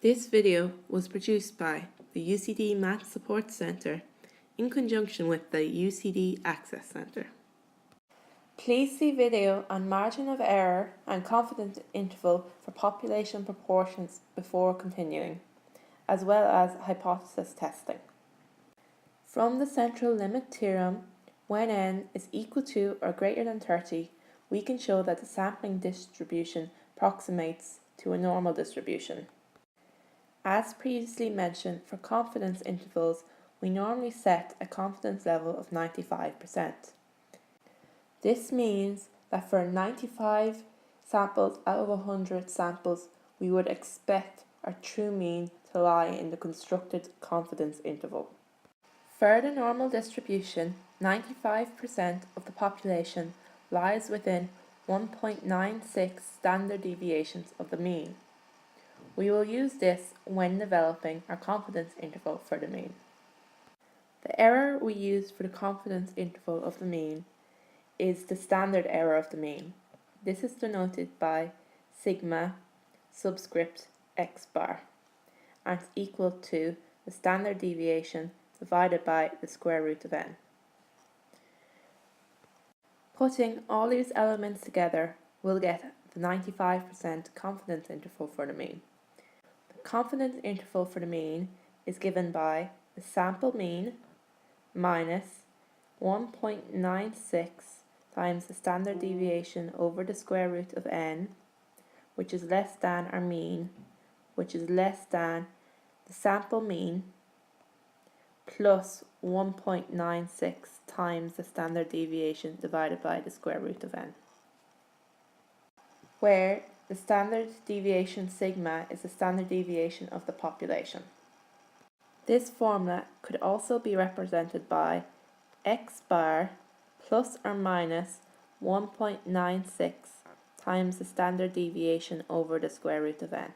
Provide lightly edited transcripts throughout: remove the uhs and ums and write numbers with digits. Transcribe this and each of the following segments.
This video was produced by the UCD Maths Support Centre in conjunction with the UCD Access Centre. Please see video on margin of error and confidence interval for population proportions before continuing, as well as hypothesis testing. From the central limit theorem, when n is equal to or greater than 30, we can show that the sampling distribution approximates to a normal distribution. As previously mentioned, for confidence intervals, we normally set a confidence level of 95%. This means that for 95 samples out of 100 samples, we would expect our true mean to lie in the constructed confidence interval. For the normal distribution, 95% of the population lies within 1.96 standard deviations of the mean. We will use this when developing our confidence interval for the mean. The error we use for the confidence interval of the mean is the standard error of the mean. This is denoted by sigma subscript x bar and is equal to the standard deviation divided by the square root of n. Putting all these elements together, we'll get the 95% confidence interval for the mean. The confidence interval for the mean is given by the sample mean minus 1.96 times the standard deviation over the square root of n, which is less than our mean, which is less than the sample mean, plus 1.96 times the standard deviation divided by the square root of n, where the standard deviation sigma is the standard deviation of the population. This formula could also be represented by x bar plus or minus 1.96 times the standard deviation over the square root of n.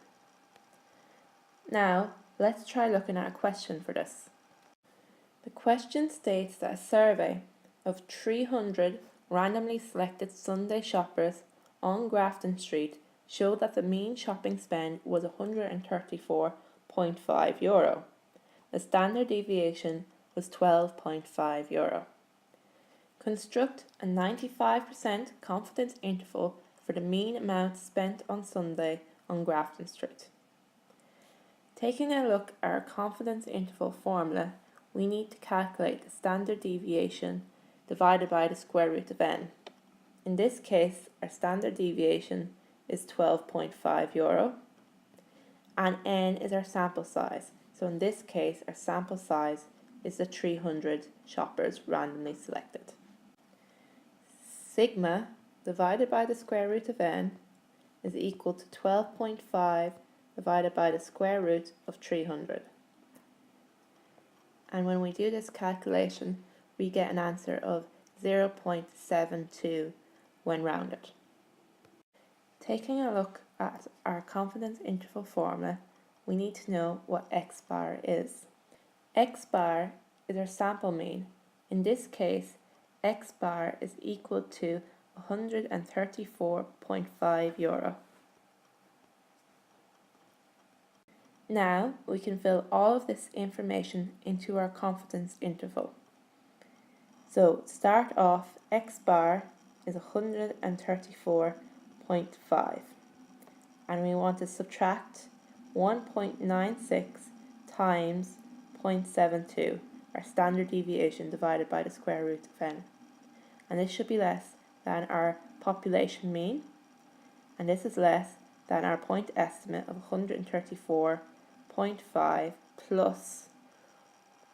Now, let's try looking at a question for this. The question states that a survey of 300 randomly selected Sunday shoppers on Grafton Street showed that the mean shopping spend was €134.5. The standard deviation was €12.5. Construct a 95% confidence interval for the mean amount spent on Sunday on Grafton Street. Taking a look at our confidence interval formula, we need to calculate the standard deviation divided by the square root of n. In this case, our standard deviation is €12.5 and n is our sample size. So in this case, our sample size is the 300 shoppers randomly selected. Sigma divided by the square root of n is equal to 12.5 divided by the square root of 300. And when we do this calculation, we get an answer of 0.72 when rounded. Taking a look at our confidence interval formula, we need to know what x bar is. X bar is our sample mean. In this case, x bar is equal to €134.5. Now we can fill all of this information into our confidence interval. So to start off, x bar is 134.5 and we want to subtract 1.96 times 0.72, our standard deviation divided by the square root of n. And this should be less than our population mean, and this is less than our point estimate of 134.5 plus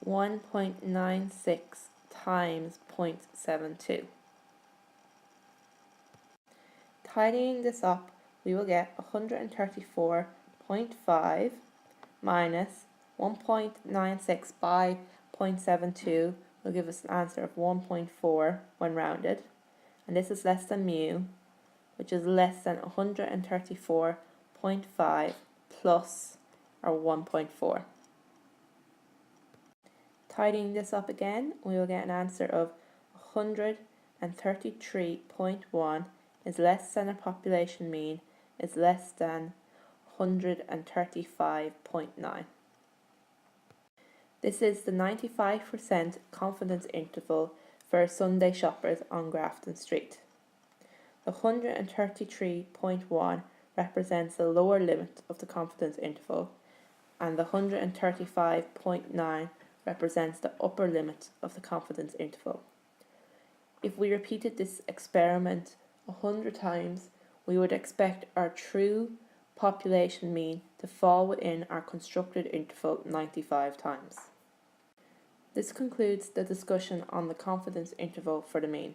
1.96 times 0.72. Tidying this up, we will get 134.5 minus 1.96 by 0.72 will give us an answer of 1.4 when rounded, and this is less than mu, which is less than 134.5 plus our 1.4. Tidying this up again, we will get an answer of 133.1 is less than a population mean is less than 135.9. This is the 95% confidence interval for Sunday shoppers on Grafton Street. The 133.1 represents the lower limit of the confidence interval, and the 135.9 represents the upper limit of the confidence interval. If we repeated this experiment 100 times, we would expect our true population mean to fall within our constructed interval 95 times. This concludes the discussion on the confidence interval for the mean.